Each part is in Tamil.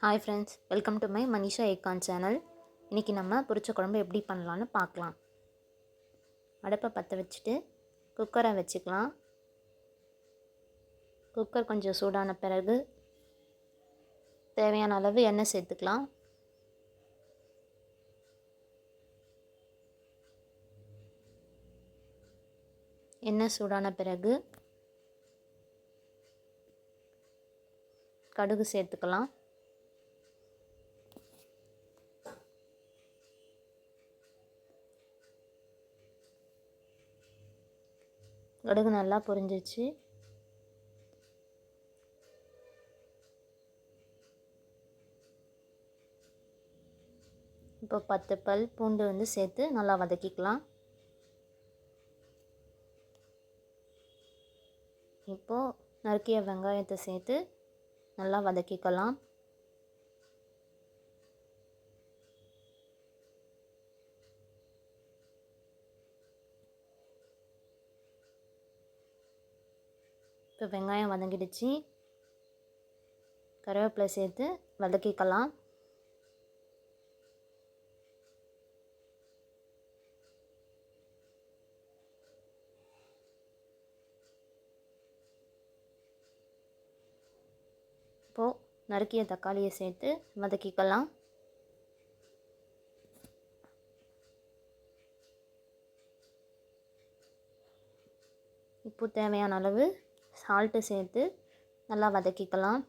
Hi friends, welcome to my Manisha Ekan channel. இன்றைக்கி நம்ம பொரிச்ச குழம்பு எப்படி பண்ணலான்னு பார்க்கலாம். அடுப்பை பற்ற வச்சுட்டு குக்கரை வச்சுக்கலாம். குக்கர் கொஞ்சம் சூடான பிறகு தேவையான அளவு எண்ணெய் சேர்த்துக்கலாம். எண்ணெய் சூடான பிறகு கடுகு சேர்த்துக்கலாம். கடுகு நல்லா பொரிஞ்சிச்சு. இப்போ 10 பல் பூண்டு சேர்த்து நல்லா வதக்கிக்கலாம். இப்போது நறுக்கிய வெங்காயத்தை சேர்த்து நல்லா வதக்கிக்கலாம். இப்போ வெங்காயம் வதங்கிடுச்சு. கருவேப்பிலை சேர்த்து வதக்கிக்கலாம். இப்போது நறுக்கிய தக்காளியை சேர்த்து வதக்கிக்கலாம். இப்போ தேவையான அளவு சால்ட்டு சேர்த்து நல்லா வதக்கிக்கலாம்.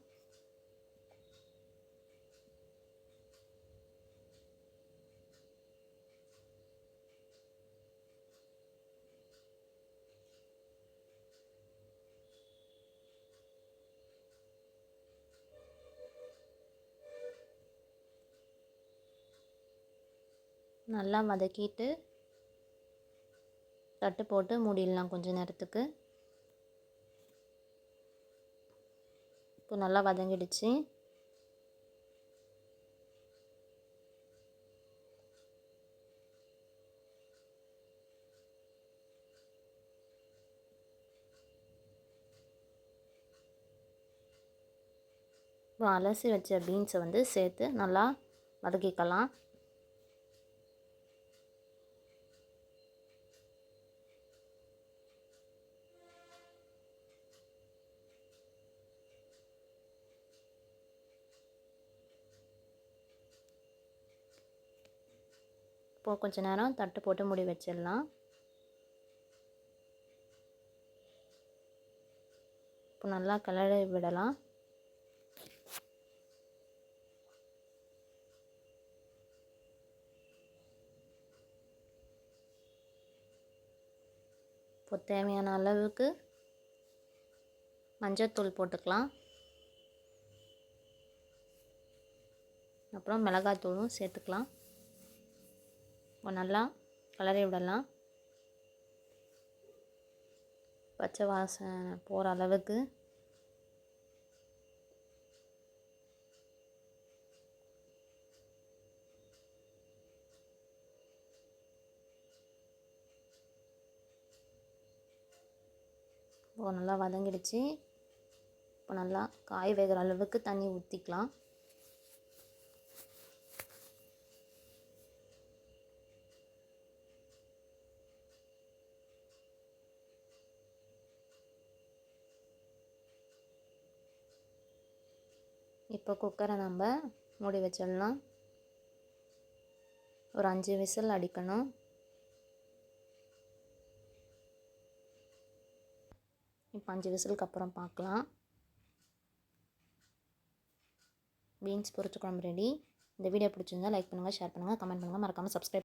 நல்லா வதக்கிட்டு தட்டு போட்டு மூடிடலாம் கொஞ்ச நேரத்துக்கு. இப்போ நல்லா வதங்கிடுச்சு. இப்போ அலசி வச்ச பீன்ஸை சேர்த்து நல்லா வதக்கிக்கலாம். இப்போது கொஞ்ச நேரம் தட்டு போட்டு மூடி வச்சிடலாம். இப்போ நல்லா கிளறி விடலாம். இப்போ தேவையான அளவுக்கு மஞ்சள்தூள் போட்டுக்கலாம். அப்புறம் மிளகாத்தூளும் சேர்த்துக்கலாம். இப்போ நல்லா கிளறி விடலாம். பச்சை வாசனை போகிற அளவுக்கு இப்போ நல்லா வதங்கிடுச்சு. இப்போ நல்லா காய் வேகிற அளவுக்கு தண்ணி ஊற்றிக்கலாம். இப்போ குக்கரை நம்ம மூடி வச்சிடலாம். ஒரு 5 விசில் அடிக்கணும். இப்போ 5 விசிலுக்கு அப்புறம் பார்க்கலாம். பீன்ஸ் பொரிச்ச குழம்பு ரெடி. இந்த வீடியோ பிடிச்சிருந்தா லைக் பண்ணுங்கள், ஷேர் பண்ணுங்கள், கமெண்ட் பண்ணுங்கள், மறக்காமல் சப்ஸ்கிரைப்